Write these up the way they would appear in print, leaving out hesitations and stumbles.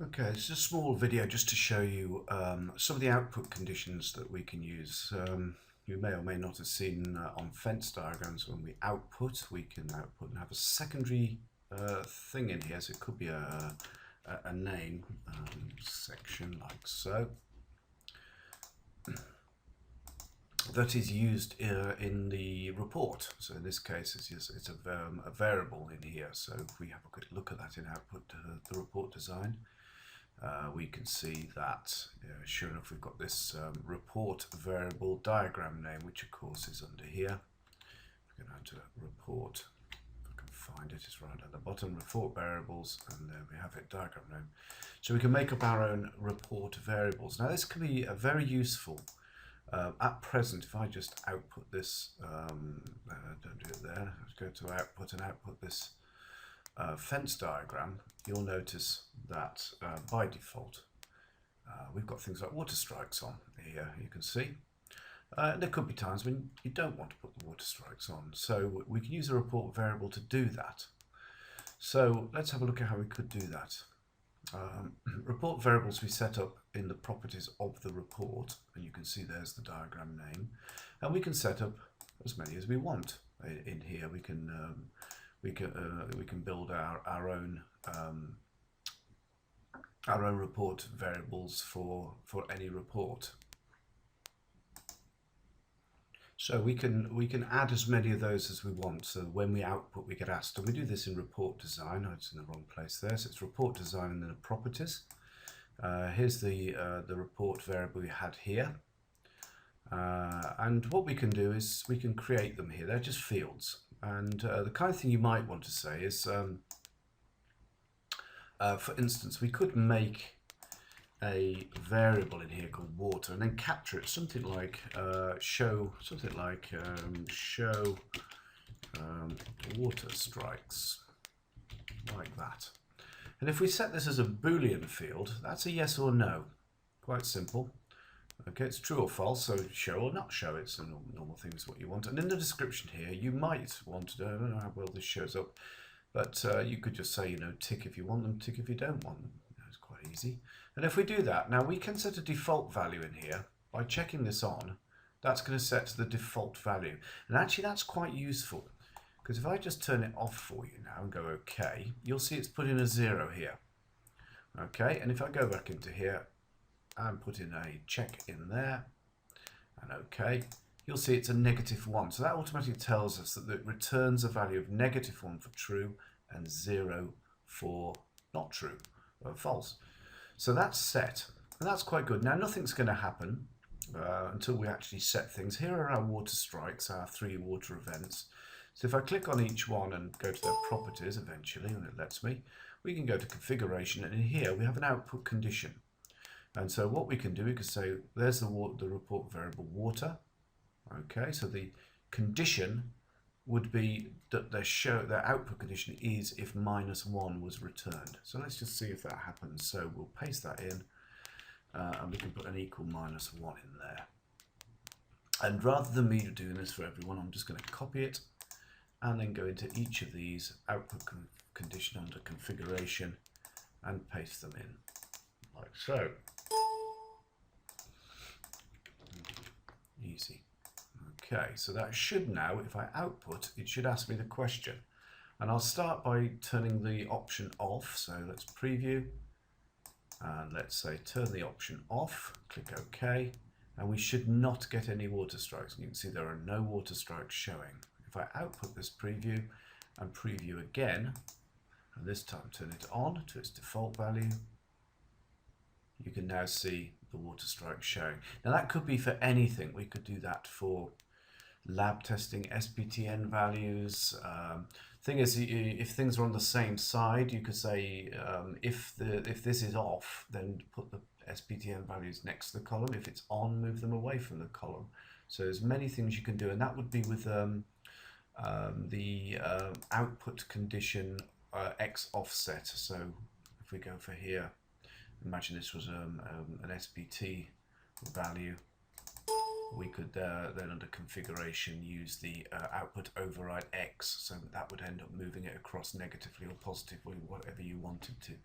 Okay, it's a small video just to show you some of the output conditions that we can use. You may or may not have seen on fence diagrams when we can output and have a secondary thing in here. So it could be a name section like so that is used in the report. So in this case, it's a variable in here. So if we have a quick look at that in output, the report design. We can see that, sure enough, we've got this report variable diagram name, which of course is under here. We're going to report, if I can find it, it's right at the bottom, report variables, and there we have it, diagram name. So we can make up our own report variables. Now this can be very useful. At present, if I just output this, don't do it there, let's go to output and output this fence diagram, you'll notice that by default we've got things like water strikes on here, you can see. There could be times when you don't want to put the water strikes on, so we can use a report variable to do that. So let's have a look at how we could do that. Report variables we set up in the properties of the report, and you can see there's the diagram name, and we can set up as many as we want in here. We can build our own report variables for any report. So we can add as many of those as we want. So when we output, we get asked, and we do this in report design. Oh, it's in the wrong place there. So it's report design and then the properties. Here's the report variable we had here. And what we can do is we can create them here. They're just fields. And the kind of thing you might want to say is, for instance, we could make a variable in here called water and then capture it, something like show water strikes, like that. And if we set this as a Boolean field, that's a yes or no. Quite simple. Okay, it's true or false, so show or not show. It's a normal thing is what you want. And in the description here, you might want to, I don't know how well this shows up, but you could just say, tick if you want them, tick if you don't want them. It's quite easy. And if we do that, now we can set a default value in here. By checking this on, that's going to set the default value. And actually that's quite useful, because if I just turn it off for you now and go OK, you'll see it's put in a 0 here. Okay, and if I go back into here, and put in a check in there, and OK, you'll see it's a -1. So that automatically tells us that it returns a value of -1 for true and 0 for not true or false. So that's set, and that's quite good. Now nothing's going to happen until we actually set things. Here are our water strikes, our 3 water events. So if I click on each one and go to their properties eventually, when it lets me, we can go to configuration, and in here we have an output condition. And so what we can do, we can say, there's the report variable water. Okay, so the condition would be that their output condition is if -1 was returned. So let's just see if that happens. So we'll paste that in, and we can put an equal -1 in there. And rather than me doing this for everyone, I'm just going to copy it and then go into each of these output condition under configuration and paste them in like so. Easy. Okay, so that should now, if I output, it should ask me the question. And I'll start by turning the option off. So let's preview. And let's say turn the option off. Click OK. And we should not get any water strikes. And you can see there are no water strikes showing. If I output this preview and preview again, and this time turn it on to its default value, you can now see the water strike showing. Now that could be for anything. We could do that for lab testing, SPTN values. Thing is, if things are on the same side, you could say if this is off, then put the SPTN values next to the column. If it's on, move them away from the column. So there's many things you can do, and that would be with the output condition X offset. So if we go for here, imagine this was an SPT value. We could then under configuration use the output override X, so that would end up moving it across negatively or positively, whatever you wanted to.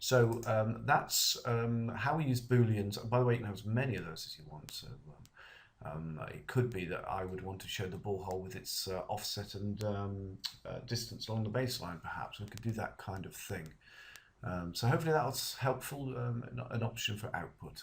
So that's how we use booleans. By the way, you can have as many of those as you want. So it could be that I would want to show the borehole with its offset and distance along the baseline, perhaps. We could do that kind of thing. So hopefully that was helpful, an option for output.